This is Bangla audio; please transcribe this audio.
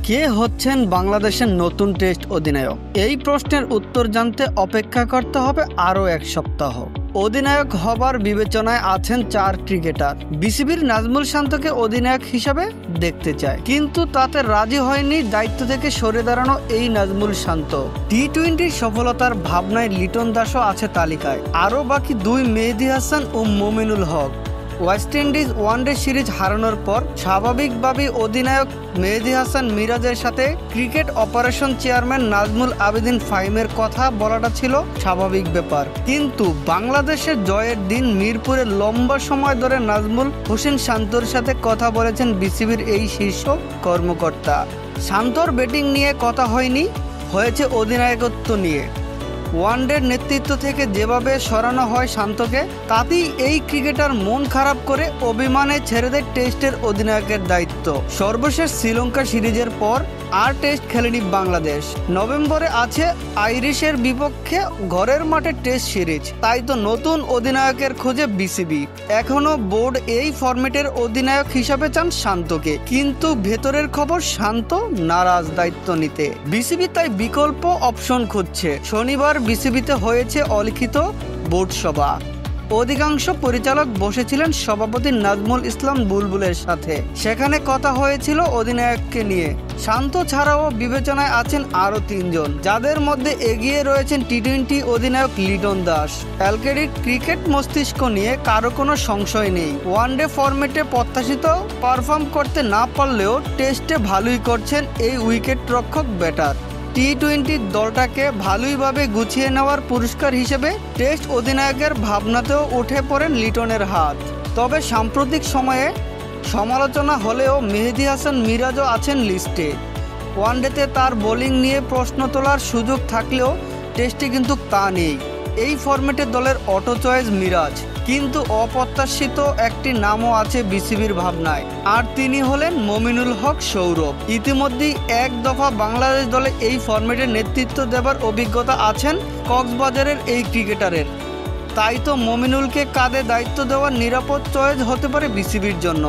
কে হচ্ছেন বাংলাদেশের নতুন টেস্ট অধিনায়ক? এই প্রশ্নের উত্তর জানতে অপেক্ষা করতে হবে আরও এক সপ্তাহ। অধিনায়ক হবার বিবেচনায় আছেন 4 ক্রিকেটার। বিসিবির নাজমুল শান্তকে অধিনায়ক হিসাবে দেখতে চায়, কিন্তু তাতে রাজি হয়নি দায়িত্ব থেকে সরে দাঁড়ানো এই নাজমুল শান্ত। টি-20 সফলতার ভাবনায় লিটন দাসও আছে তালিকায়। আরও বাকি 2 মেহেদী হাসান ও Mominul Haque. West Indies one day series হারানোর পর স্বাভাবিকভাবেই অধিনায়ক মেহেদী হাসান মিরাজের সাথে cricket operation chairman Nazmul Abedin ফাহিমের কথা বলাটা ছিল স্বাভাবিক ব্যাপার। কিন্তু বাংলাদেশের জয়ের দিন মিরপুরে লম্বা সময় ধরে নাজমুল হোসেন শান্তর সাথে কথা বলেছেন বিসিবির এই শীর্ষ কর্মকর্তা। শান্তর ব্যাটিং নিয়ে কথা হয়নি, হয়েছে অধিনায়কত্ব নিয়ে। ওয়ানডের নেতৃত্ব থেকে যেভাবে সরানো হয় শান্তকে, তাতেই এই ক্রিকেটার মন খারাপ করে অভিমানে ছেড়ে দেয় টেস্টের অধিনায়কের দায়িত্ব। সর্বশেষ শ্রীলঙ্কা সিরিজের পর আর টেস্ট খেলেনি বাংলাদেশ। নভেম্বরে আছে আইরিশের বিপক্ষে ঘরের মাঠে টেস্ট সিরিজ। তাই তো নতুন অধিনায়কের খোঁজে বিসিবি। এখনো বোর্ড এই ফরম্যাটের অধিনায়ক হিসাবে চান শান্তকে, কিন্তু ভেতরের খবর শান্ত নারাজ দায়িত্ব নিতে। বিসিবি তাই বিকল্প অপশন খুঁজছে। শনিবার বিসিবিতে হয়েছে অলিখিত বোর্ড সভা। অধিকাংশ পরিচালক বসেছিলেন সভাপতি নাজমুল ইসলাম বুলবুলের সাথে। সেখানে কথা হয়েছিল অধিনায়ককে নিয়ে। শান্ত ছাড়াও বিবেচনায় আছেন আরও 3 জন, যাদের মধ্যে এগিয়ে রয়েছেন টি-20 অধিনায়ক লিটন দাস। এলকেডির ক্রিকেট মস্তিষ্ক নিয়ে কারো কোনো সংশয় নেই। ওয়ানডে ফরম্যাটে প্রত্যাশিত পারফর্ম করতে না পারলেও টেস্টে ভালোই করছেন এই উইকেট রক্ষক ব্যাটার। টি-20 দলটাকে ভালোইভাবে গুছিয়ে নেওয়ার পুরস্কার হিসেবে টেস্ট অধিনায়কের ভাবনাতেও উঠে পড়েন লিটনের হাত। তবে সাম্প্রতিক সময়ে সমালোচনা হলেও মেহেদী হাসান মিরাজও আছেন লিস্টে। ওয়ানডেতে তার বোলিং নিয়ে প্রশ্ন তোলার সুযোগ থাকলেও টেস্টে কিন্তু তা নেই। এই ফরম্যাটে দলের অটো চয়েস মিরাজ, কিন্তু অপ্রত্যাশিত একটি নামও আছে বিসিবির ভাবনায়, আর তিনি হলেন মমিনুল হক সৌরভ। ইতিমধ্যেই এক দফা বাংলাদেশ দলে এই ফরম্যাটে নেতৃত্ব দেবার অভিজ্ঞতা আছেন কক্সবাজারের এই ক্রিকেটারের। তাই তো মমিনুলকে কাঁধে দায়িত্ব দেওয়ার নিরাপদ চয়েস হতে পারে বিসিবির জন্য।